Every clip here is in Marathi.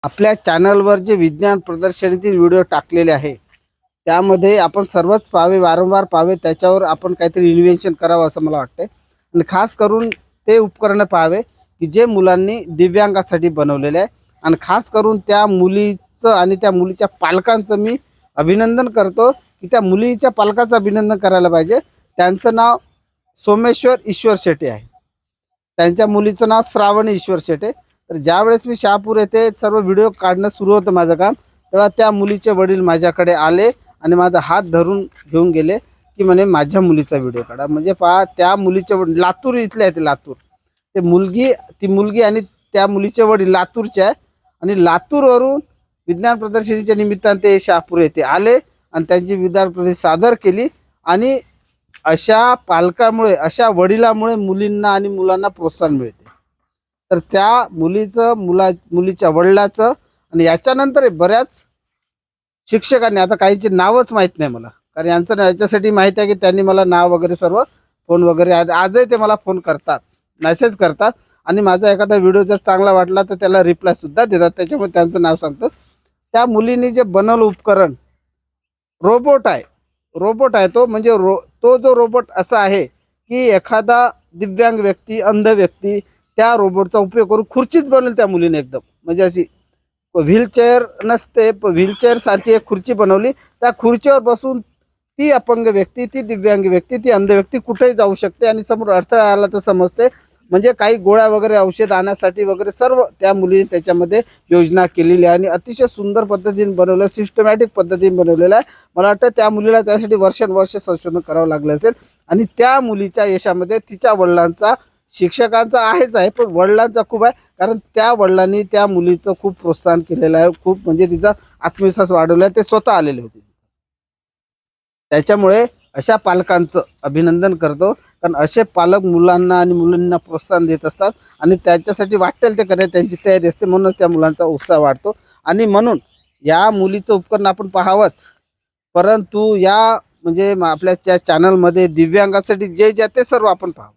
आपल्या चॅनलवर जे विज्ञान प्रदर्शनातील व्हिडिओ टाकलेले आहे त्यामध्ये आपण सर्वच पाहावे, वारंवार पाहावे, त्याच्यावर आपण काहीतरी इन्व्हेन्शन करावं असं मला वाटतं. आणि खास करून ते उपकरण पाहावे की जे मुलांनी दिव्यांगासाठी बनवलेले आहे. आणि खास करून त्या मुलीचं आणि त्या मुलीच्या पालकांचं मी अभिनंदन करतो की त्या मुलीच्या पालकाचं अभिनंदन करायला पाहिजे. त्यांचं नाव सोमेश्वर ईश्वर शेटे आहे. त्यांच्या मुलीचं नाव श्रावणी ईश्वर शेटे. तर ज्यावेळेस मी शहापूर येथे सर्व व्हिडिओ काढणं सुरू होतं माझं काम, तेव्हा त्या मुलीचे वडील माझ्याकडे आले आणि माझा हात धरून घेऊन गेले की म्हणे माझ्या मुलीचा व्हिडिओ काढा. म्हणजे पहा, त्या मुलीचे वडील लातूर इथले आहे, ते लातूर, ती मुलगी आणि त्या मुलीचे वडील लातूरचे आहे. आणि लातूरवरून विज्ञान प्रदर्शनीच्या निमित्ताने ते शहापूर येथे आले आणि त्यांची विज्ञान प्रदर्शनी सादर केली. आणि अशा पालकामुळे, अशा वडिलामुळे मुलींना आणि मुलांना प्रोत्साहन मिळते. तर त्या मुलीच्या वडिलाचं आणि याच्यानंतर बऱ्याच शिक्षकांनी, आता काहींची नावच माहीत नाही मला, कारण यांचं याच्यासाठी माहीत आहे की त्यांनी मला नाव वगैरे सर्व फोन वगैरे आजही ते मला फोन करतात, मेसेज करतात. आणि माझा एखादा व्हिडिओ जर चांगला वाटला तर त्याला रिप्लायसुद्धा देतात. त्याच्यामुळे त्यांचं नाव सांगतो. त्या मुलींनी जे बनवलं उपकरण रोबोट आहे तो, म्हणजे तो जो रोबोट असा आहे की एखादा दिव्यांग व्यक्ती, अंध व्यक्ती त्या रोबोटचा उपयोग करून खुर्चीच बनवली त्या मुलीने, एकदम म्हणजे अशी व्हीलचेअर नसते, व्हीलचेअर सारखी एक खुर्ची बनवली. त्या खुर्चीवर बसून ती अपंग व्यक्ती, ती दिव्यांग व्यक्ती, ती अंध व्यक्ती कुठेही जाऊ शकते. आणि समोर अडथळा आला तर समजते. म्हणजे काही गोळ्या वगैरे, औषध आणण्यासाठी वगैरे सर्व त्या मुलीने त्याच्यामध्ये योजना केलेली आहे. आणि अतिशय सुंदर पद्धतीने बनवलं, सिस्टमॅटिक पद्धतीने बनवलेलं आहे. मला वाटतं त्या मुलीला त्यासाठी वर्षानुवर्ष संशोधन करावं लागलं असेल. आणि त्या मुलीच्या यशामध्ये तिच्या वडिलांचा, शिक्षकांचा आहेच आहे, पण वडिलांचा खूप आहे. कारण त्या वडिलांनी त्या मुलीचं खूप प्रोत्साहन केलेलं आहे, खूप म्हणजे तिचा आत्मविश्वास वाढवला आहे. ते स्वतः आलेले होते. त्याच्यामुळे अशा पालकांचं अभिनंदन करतो. कारण असे पालक मुलांना आणि मुलींना प्रोत्साहन देत असतात आणि त्यांच्यासाठी वाटेल ते करण्याची त्यांची तयारी असते. म्हणून त्या मुलांचा उत्साह वाढतो. आणि म्हणून या मुलीचं उपकरण आपण पाहावंच, परंतु या म्हणजे आपल्या त्या चॅनलमध्ये दिव्यांगासाठी जे जे ते सर्व आपण पाहावं.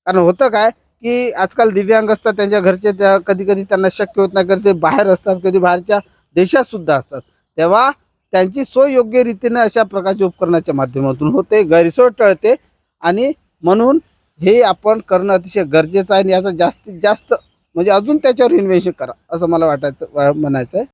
कारण होतं काय की आजकाल दिव्यांग असतात, त्यांच्या घरचे त्या कधी कधी त्यांना शक्य होत नाही, कारण ते बाहेर असतात, कधी बाहेरच्या देशात सुद्धा असतात. तेव्हा त्यांची सोय योग्य रीतीने अशा प्रकारच्या उपकरणाच्या माध्यमातून होते, गैरसोय टळते. आणि म्हणून हे आपण करणं अतिशय गरजेचं आहे. आणि याचा जास्तीत जास्त म्हणजे अजून त्याच्यावर इन्व्हेस्ट करा असं मला म्हणायचं आहे.